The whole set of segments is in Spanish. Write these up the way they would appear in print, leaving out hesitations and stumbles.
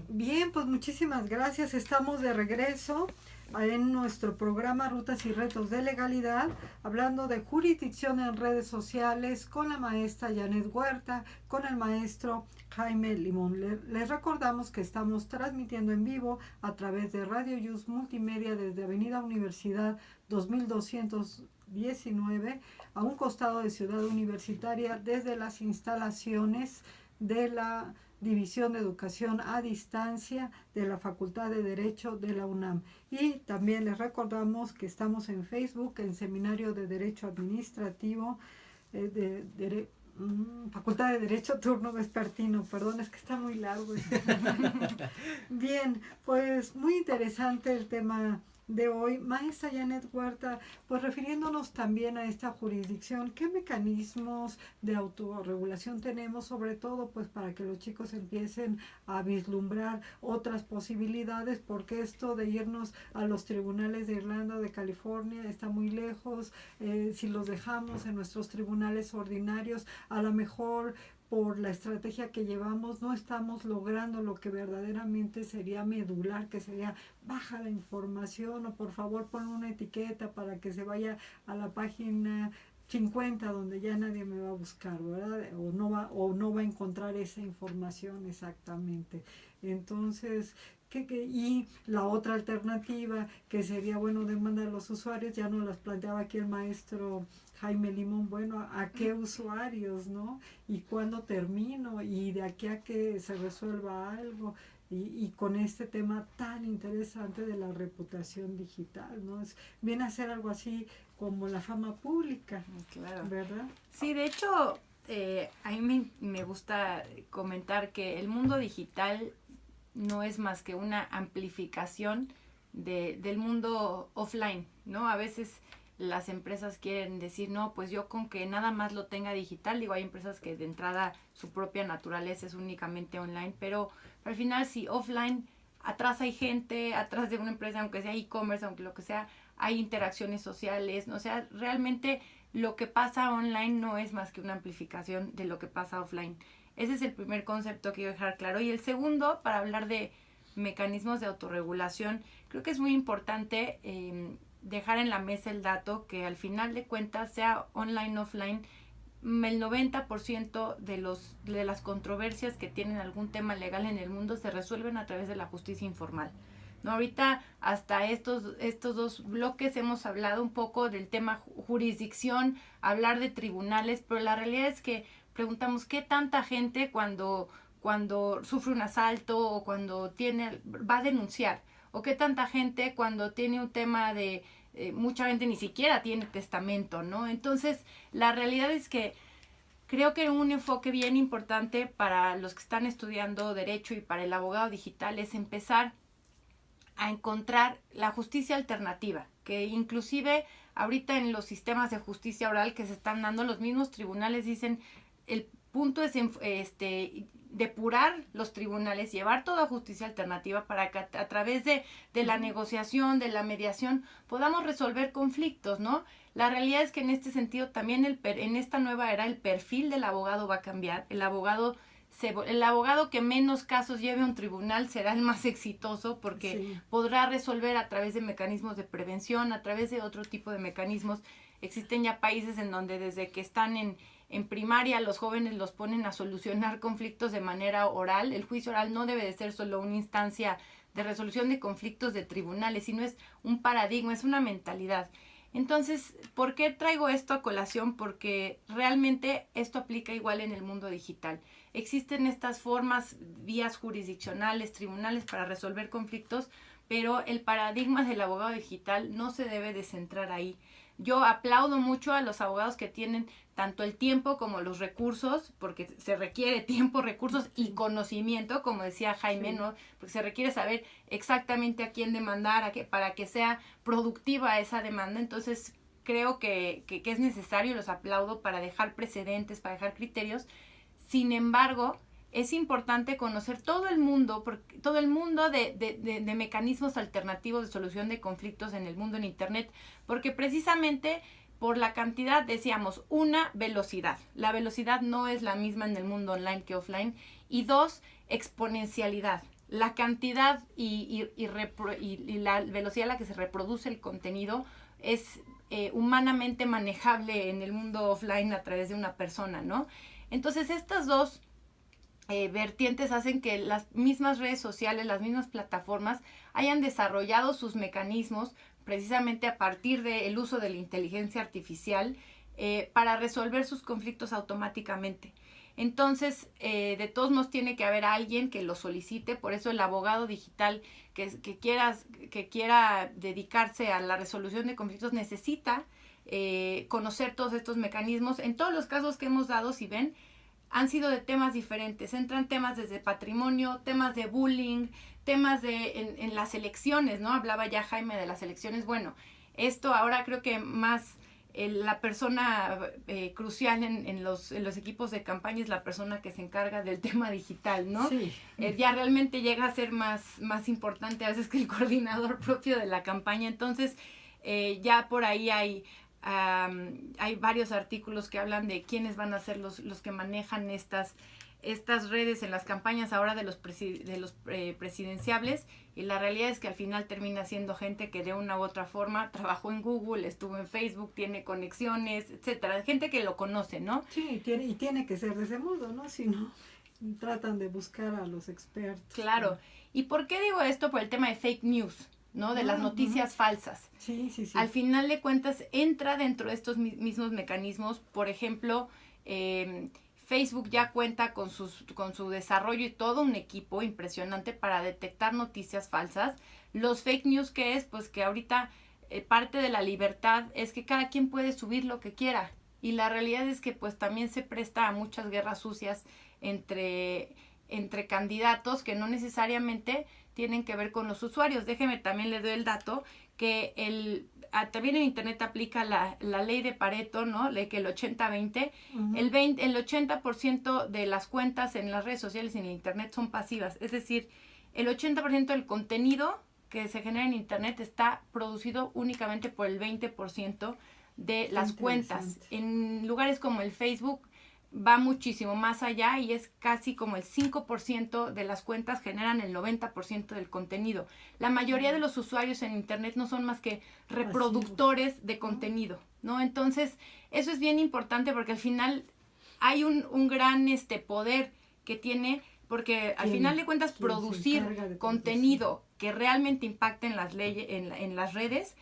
Bien, pues muchísimas gracias. Estamos de regreso en nuestro programa Rutas y Retos de Legalidad, hablando de jurisdicción en redes sociales con la maestra Janet Huerta, con el maestro Jaime Limón. Les recordamos que estamos transmitiendo en vivo a través de Radio Yus Multimedia desde Avenida Universidad 2219 a un costado de Ciudad Universitaria desde las instalaciones de la División de Educación a Distancia de la Facultad de Derecho de la UNAM. Y también les recordamos que estamos en Facebook, en Seminario de Derecho Administrativo, Facultad de Derecho Turno Vespertino, perdón, es que está muy largo. Bien, pues muy interesante el tema de hoy. Maestra Janet Huerta, pues refiriéndonos también a esta jurisdicción, ¿qué mecanismos de autorregulación tenemos, sobre todo pues para que los chicos empiecen a vislumbrar otras posibilidades? Porque esto de irnos a los tribunales de Irlanda o de California está muy lejos. Si los dejamos en nuestros tribunales ordinarios, a lo mejor por la estrategia que llevamos no estamos logrando lo que verdaderamente sería medular, que sería baja la información, o por favor pon una etiqueta para que se vaya a la página 50 donde ya nadie me va a buscar, ¿verdad? O no va a encontrar esa información exactamente. Entonces, y la otra alternativa que sería, bueno, demandar a los usuarios, ya nos las planteaba aquí el maestro Jaime Limón, bueno, ¿a qué usuarios, no? ¿Y cuándo termino? Y de aquí a que se resuelva algo. Y con este tema tan interesante de la reputación digital, ¿no? Viene a ser algo así como la fama pública, claro, ¿verdad? Sí, de hecho, a mí me gusta comentar que el mundo digital no es más que una amplificación del mundo offline, ¿no? A veces las empresas quieren decir, no, pues yo con que nada más lo tenga digital, digo, hay empresas que de entrada su propia naturaleza es únicamente online, pero al final si offline, atrás hay gente, atrás de una empresa, aunque sea e-commerce, aunque lo que sea, hay interacciones sociales, ¿no? O sea, realmente lo que pasa online no es más que una amplificación de lo que pasa offline. Ese es el primer concepto que quiero dejar claro. Y el segundo, para hablar de mecanismos de autorregulación, creo que es muy importante dejar en la mesa el dato que al final de cuentas, sea online o offline, el 90% de las controversias que tienen algún tema legal en el mundo se resuelven a través de la justicia informal. ¿No? Ahorita hasta estos dos bloques hemos hablado un poco del tema jurisdicción, hablar de tribunales, pero la realidad es que preguntamos qué tanta gente cuando sufre un asalto o cuando va a denunciar, o qué tanta gente cuando tiene un tema de mucha gente ni siquiera tiene testamento, ¿no? Entonces, la realidad es que creo que un enfoque bien importante para los que están estudiando derecho y para el abogado digital es empezar a encontrar la justicia alternativa, que inclusive ahorita en los sistemas de justicia oral que se están dando, los mismos tribunales dicen, el punto es depurar los tribunales, llevar toda justicia alternativa para que a través de la negociación, de la mediación, podamos resolver conflictos, ¿no? La realidad es que en este sentido también en esta nueva era el perfil del abogado va a cambiar. El abogado que menos casos lleve a un tribunal será el más exitoso porque podrá resolver a través de mecanismos de prevención, a través de otro tipo de mecanismos. Existen ya países en donde desde que están en primaria los jóvenes los ponen a solucionar conflictos de manera oral. El juicio oral no debe de ser solo una instancia de resolución de conflictos de tribunales, sino es un paradigma, es una mentalidad. Entonces, ¿por qué traigo esto a colación? Porque realmente esto aplica igual en el mundo digital. Existen estas formas, vías jurisdiccionales, tribunales para resolver conflictos, pero el paradigma del abogado digital no se debe de centrar ahí. Yo aplaudo mucho a los abogados que tienen tanto el tiempo como los recursos, porque se requiere tiempo, recursos y conocimiento, como decía Jaime, ¿no? Porque se requiere saber exactamente a quién demandar, para que sea productiva esa demanda. Entonces, creo que es necesario, los aplaudo para dejar precedentes, para dejar criterios. Sin embargo, es importante conocer todo el mundo de mecanismos alternativos de solución de conflictos en el mundo en Internet, porque precisamente por la cantidad, decíamos, una, velocidad. La velocidad no es la misma en el mundo online que offline. Y dos, exponencialidad. La cantidad y la velocidad a la que se reproduce el contenido es humanamente manejable en el mundo offline a través de una persona, ¿no? Entonces estas dos vertientes hacen que las mismas redes sociales, las mismas plataformas hayan desarrollado sus mecanismos precisamente a partir del uso de la inteligencia artificial para resolver sus conflictos automáticamente. Entonces, de todos modos tiene que haber alguien que lo solicite, por eso el abogado digital que quiera dedicarse a la resolución de conflictos necesita conocer todos estos mecanismos. En todos los casos que hemos dado, si ven, han sido de temas diferentes. Entran temas desde patrimonio, temas de bullying, temas en las elecciones, ¿no? Hablaba ya Jaime de las elecciones. Bueno, esto ahora creo que más la persona crucial en los equipos de campaña es la persona que se encarga del tema digital, ¿no? Sí. Ya realmente llega a ser más importante a veces que el coordinador propio de la campaña. Entonces, ya por ahí hay varios artículos que hablan de quiénes van a ser los que manejan estas redes en las campañas ahora de los presidenciables, y la realidad es que al final termina siendo gente que de una u otra forma trabajó en Google, estuvo en Facebook, tiene conexiones, etcétera, gente que lo conoce, ¿no? Sí, tiene que ser de ese modo, ¿no? Si no, tratan de buscar a los expertos. Claro. ¿Y por qué digo esto? Por el tema de fake news, ¿no? De las noticias falsas. Sí. Al final de cuentas entra dentro de estos mismos mecanismos. Por ejemplo, Facebook ya cuenta con su desarrollo y todo un equipo impresionante para detectar noticias falsas. Los fake news, ¿qué es? Pues que ahorita parte de la libertad es que cada quien puede subir lo que quiera. Y la realidad es que pues también se presta a muchas guerras sucias entre candidatos que no necesariamente tienen que ver con los usuarios. Déjeme también le doy el dato que también en internet aplica la ley de Pareto, ¿no? De que el 80-20, uh-huh. el 80% de las cuentas en las redes sociales y en el internet son pasivas. Es decir, el 80% del contenido que se genera en internet está producido únicamente por el 20% de las cuentas. En lugares como el Facebook va muchísimo más allá y es casi como el 5% de las cuentas generan el 90% del contenido. La mayoría de los usuarios en internet no son más que reproductores de contenido, ¿no? Entonces, eso es bien importante porque al final hay un gran poder que tiene, porque al final de cuentas producir contenido que realmente impacte en las redes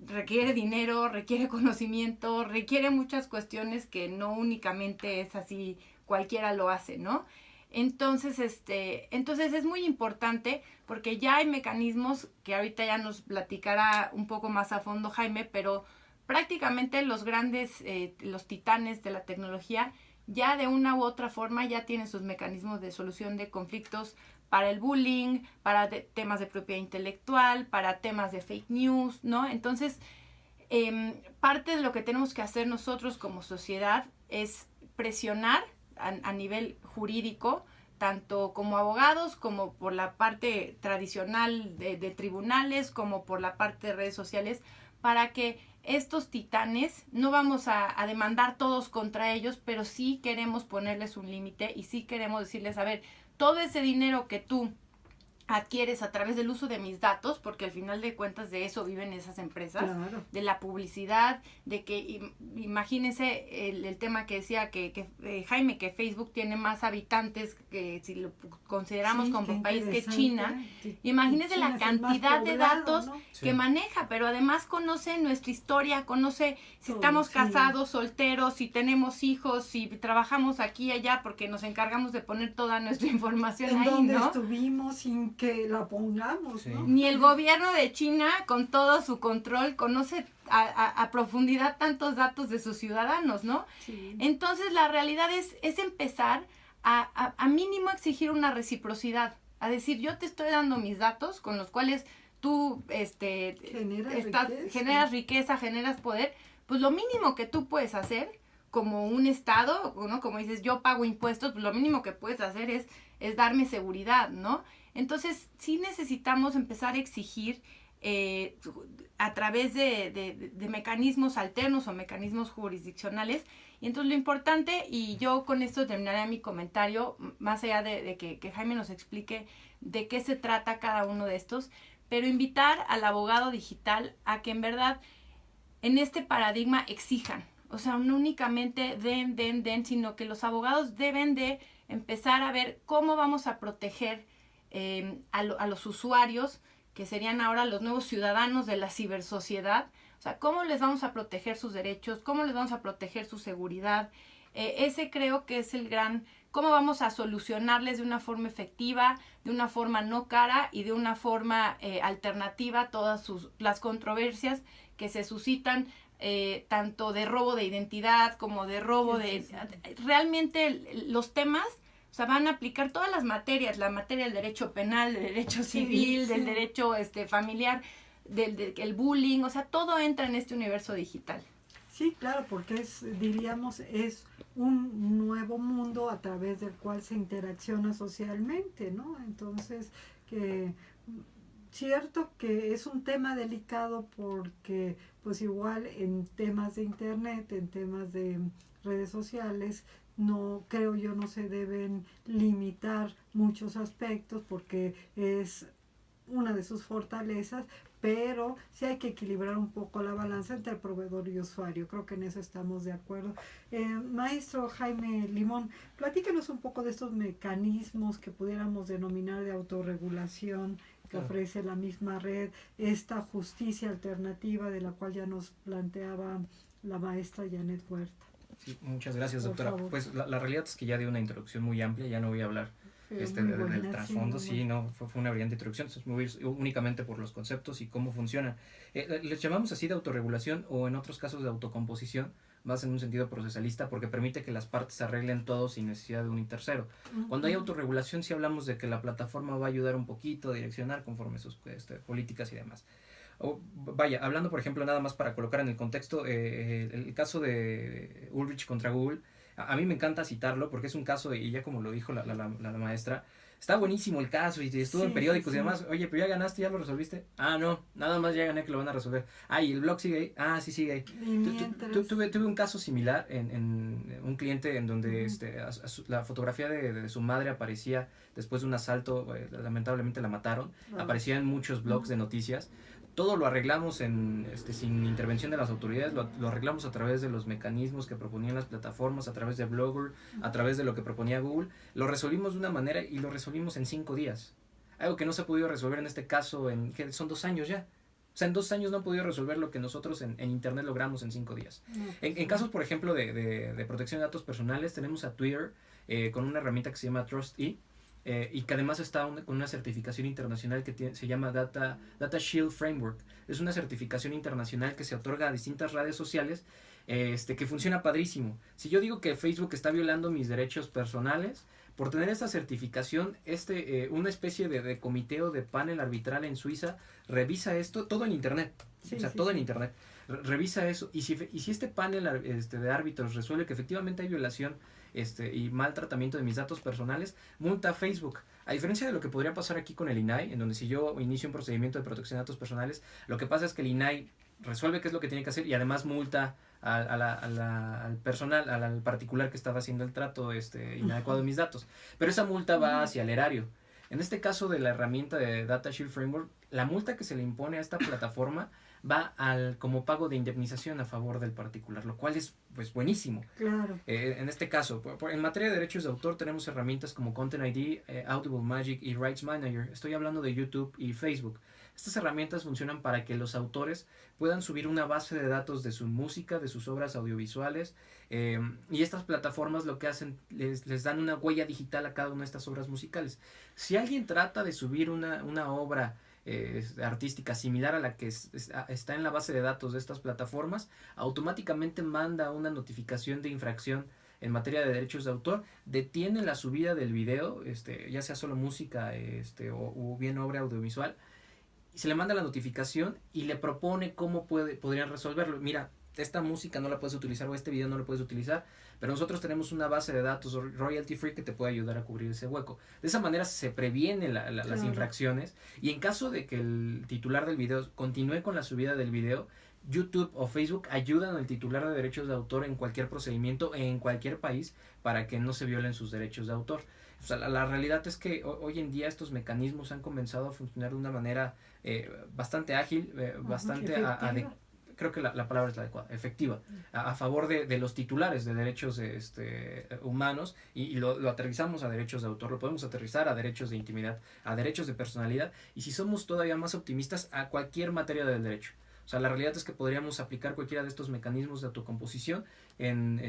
requiere dinero, requiere conocimiento, requiere muchas cuestiones que no únicamente es así, cualquiera lo hace, ¿no? Entonces es muy importante porque ya hay mecanismos que ahorita ya nos platicará un poco más a fondo Jaime, pero prácticamente los grandes, los titanes de la tecnología ya de una u otra forma ya tienen sus mecanismos de solución de conflictos para el bullying, para temas de propiedad intelectual, para temas de fake news, ¿no? Entonces, parte de lo que tenemos que hacer nosotros como sociedad es presionar a nivel jurídico, tanto como abogados, como por la parte tradicional de tribunales, como por la parte de redes sociales, para que estos titanes, no vamos a demandar todos contra ellos, pero sí queremos ponerles un límite y sí queremos decirles, a ver, todo ese dinero que tú adquieres a través del uso de mis datos, porque al final de cuentas de eso viven esas empresas, claro. De la publicidad, de que imagínense el tema que decía que Jaime, que Facebook tiene más habitantes que si lo consideramos como país que China, imagínense China la cantidad de datos, ¿no? Que maneja, pero además conoce nuestra historia, conoce si estamos casados, solteros, si tenemos hijos, si trabajamos aquí y allá, porque nos encargamos de poner toda nuestra información ahí, ¿no? ¿Dónde estuvimos sin que la pongamos, ¿no? Ni el gobierno de China, con todo su control, conoce a profundidad tantos datos de sus ciudadanos, ¿no? Sí. Entonces, la realidad es empezar a mínimo exigir una reciprocidad. A decir, yo te estoy dando mis datos con los cuales tú generas riqueza, generas poder. Pues lo mínimo que tú puedes hacer como un Estado, ¿no? Como dices, yo pago impuestos, pues lo mínimo que puedes hacer es darme seguridad, ¿no? Entonces, sí necesitamos empezar a exigir a través de mecanismos alternos o mecanismos jurisdiccionales. Y entonces lo importante, y yo con esto terminaré mi comentario, más allá de que Jaime nos explique de qué se trata cada uno de estos, pero invitar al abogado digital a que en verdad en este paradigma exijan. O sea, no únicamente den, sino que los abogados deben de empezar a ver cómo vamos a proteger a los usuarios, que serían ahora los nuevos ciudadanos de la cibersociedad. O sea, cómo les vamos a proteger sus derechos, cómo les vamos a proteger su seguridad. Ese creo que es el gran, cómo vamos a solucionarles de una forma efectiva, de una forma no cara y de una forma alternativa todas las controversias que se suscitan, tanto de robo de identidad como de robo de... Realmente los temas, o sea, van a aplicar todas las materias, la materia del derecho penal, del derecho civil, del derecho familiar, del bullying, o sea, todo entra en este universo digital. Sí, claro, porque diríamos, es un nuevo mundo a través del cual se interacciona socialmente, ¿no? Entonces, cierto que es un tema delicado porque, pues igual en temas de internet, en temas de redes sociales, no creo yo no se deben limitar muchos aspectos porque es una de sus fortalezas, pero sí hay que equilibrar un poco la balanza entre proveedor y usuario. Creo que en eso estamos de acuerdo. Maestro Jaime Limón, platícanos un poco de estos mecanismos que pudiéramos denominar de autorregulación que ofrece la misma red, esta justicia alternativa de la cual ya nos planteaba la maestra Janet Huerta. Sí, muchas gracias, doctora. Pues la realidad es que ya di una introducción muy amplia, ya no voy a hablar del trasfondo, sí, no, fue una brillante introducción, entonces me voy a ir únicamente por los conceptos y cómo funcionan. Les llamamos así de autorregulación o en otros casos de autocomposición, más en un sentido procesalista, porque permite que las partes se arreglen todo sin necesidad de un tercero. Cuando hay autorregulación sí hablamos de que la plataforma va a ayudar un poquito a direccionar conforme sus políticas y demás. Vaya, hablando por ejemplo nada más para colocar en el contexto el caso de Ulrich contra Google, a mí me encanta citarlo porque es un caso, y ya como lo dijo la maestra, está buenísimo el caso y estuvo en periódicos y demás. Oye, pero ya ganaste, ya lo resolviste. Ah, no, nada más ya gané que lo van a resolver. Ah, y el blog sigue ahí. Ah, sí sigue ahí. Tuve un caso similar en un cliente en donde la fotografía de su madre aparecía después de un asalto, lamentablemente la mataron. Aparecía en muchos blogs de noticias. Todo lo arreglamos sin intervención de las autoridades, lo arreglamos a través de los mecanismos que proponían las plataformas, a través de Blogger, a través de lo que proponía Google. Lo resolvimos de una manera y lo resolvimos en 5 días. Algo que no se ha podido resolver en este caso, que son 2 años ya. O sea, en 2 años no han podido resolver lo que nosotros en Internet logramos en 5 días. En casos, por ejemplo, de protección de datos personales, tenemos a Twitter con una herramienta que se llama TrustE, y que además está con una certificación internacional que se llama Data Shield Framework. Es una certificación internacional que se otorga a distintas redes sociales, que funciona padrísimo. Si yo digo que Facebook está violando mis derechos personales, por tener esta certificación, una especie de comité o de panel arbitral en Suiza revisa esto, todo en internet, todo en internet. Revisa eso, y si este panel de árbitros resuelve que efectivamente hay violación y mal tratamiento de mis datos personales, multa a Facebook. A diferencia de lo que podría pasar aquí con el INAI, en donde si yo inicio un procedimiento de protección de datos personales, lo que pasa es que el INAI resuelve qué es lo que tiene que hacer y además multa al personal, al particular que estaba haciendo el trato inadecuado de mis datos. Pero esa multa va hacia el erario. En este caso de la herramienta de Data Shield Framework, la multa que se le impone a esta plataforma va como pago de indemnización a favor del particular, lo cual es pues buenísimo. Claro. En este caso, en materia de derechos de autor tenemos herramientas como Content ID, Audible Magic y Rights Manager. Estoy hablando de YouTube y Facebook. Estas herramientas funcionan para que los autores puedan subir una base de datos de su música, de sus obras audiovisuales, y estas plataformas lo que hacen, les dan una huella digital a cada una de estas obras musicales. Si alguien trata de subir una obra artística similar a la que está en la base de datos de estas plataformas, automáticamente manda una notificación de infracción en materia de derechos de autor, detiene la subida del video, ya sea solo música o bien obra audiovisual, y se le manda la notificación y le propone cómo podrían resolverlo. Mira, esta música no la puedes utilizar o este video no lo puedes utilizar pero nosotros tenemos una base de datos royalty free que te puede ayudar a cubrir ese hueco. De esa manera se previenen las infracciones, y en caso de que el titular del video continúe con la subida del video, YouTube o Facebook ayudan al titular de derechos de autor en cualquier procedimiento en cualquier país para que no se violen sus derechos de autor. O sea, la realidad es que hoy en día estos mecanismos han comenzado a funcionar de una manera bastante ágil, bastante creo que la palabra es la adecuada, efectiva, a favor de los titulares de derechos humanos, y lo aterrizamos a derechos de autor, lo podemos aterrizar a derechos de intimidad, a derechos de personalidad, y si somos todavía más optimistas, a cualquier materia del derecho. O sea, la realidad es que podríamos aplicar cualquiera de estos mecanismos de autocomposición en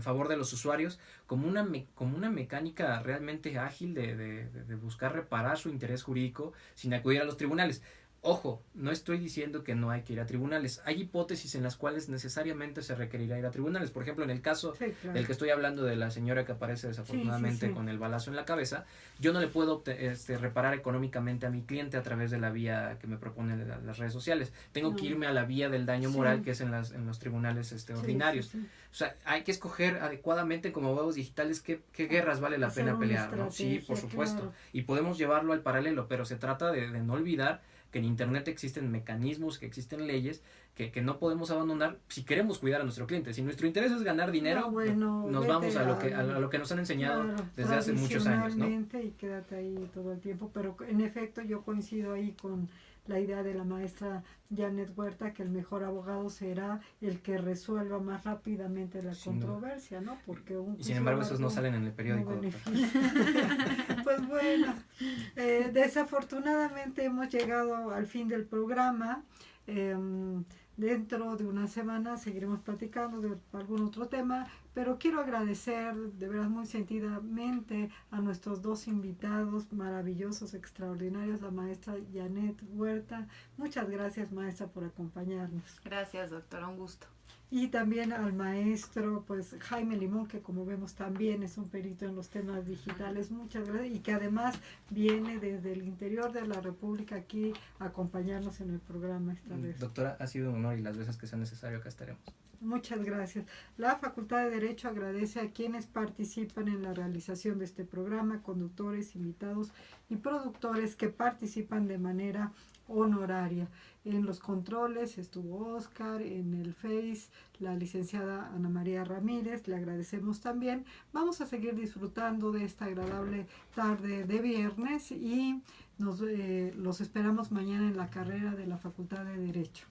favor de los usuarios como una mecánica realmente ágil de buscar reparar su interés jurídico sin acudir a los tribunales. Ojo, no estoy diciendo que no hay que ir a tribunales. Hay hipótesis en las cuales necesariamente se requerirá ir a tribunales. Por ejemplo, en el caso del que estoy hablando, de la señora que aparece desafortunadamente con el balazo en la cabeza, yo no le puedo reparar económicamente a mi cliente a través de la vía que me proponen las redes sociales. Tengo que irme a la vía del daño moral, que es en los tribunales ordinarios. O sea, hay que escoger adecuadamente como abogados digitales qué guerras vale la pena pelear, ¿no? Sí, por supuesto. Y podemos llevarlo al paralelo, pero se trata de no olvidar que en Internet existen mecanismos, que existen leyes que no podemos abandonar si queremos cuidar a nuestro cliente. Si nuestro interés es ganar dinero, nos vamos a lo que nos han enseñado desde hace muchos años, ¿no? Y quédate ahí todo el tiempo, pero en efecto yo coincido ahí con la idea de la maestra Janet Huerta, que el mejor abogado será el que resuelva más rápidamente la controversia, ¿no? Porque y sin embargo esos no salen en el periódico. No pues bueno, desafortunadamente hemos llegado al fin del programa. Dentro de una semana seguiremos platicando de algún otro tema, pero quiero agradecer de verdad muy sentidamente a nuestros dos invitados maravillosos, extraordinarios, la maestra Janet Huerta. Muchas gracias, maestra, por acompañarnos. Gracias, doctora, un gusto. Y también al maestro Jaime Limón, que como vemos también es un perito en los temas digitales. Muchas gracias, y que además viene desde el interior de la República aquí a acompañarnos en el programa esta vez. Doctora, ha sido un honor, y las veces que sea necesario acá estaremos. Muchas gracias. La Facultad de Derecho agradece a quienes participan en la realización de este programa, conductores, invitados y productores que participan de manera honoraria. En los controles estuvo Oscar, en el Face la licenciada Ana María Ramírez, le agradecemos también. Vamos a seguir disfrutando de esta agradable tarde de viernes y los esperamos mañana en la carrera de la Facultad de Derecho.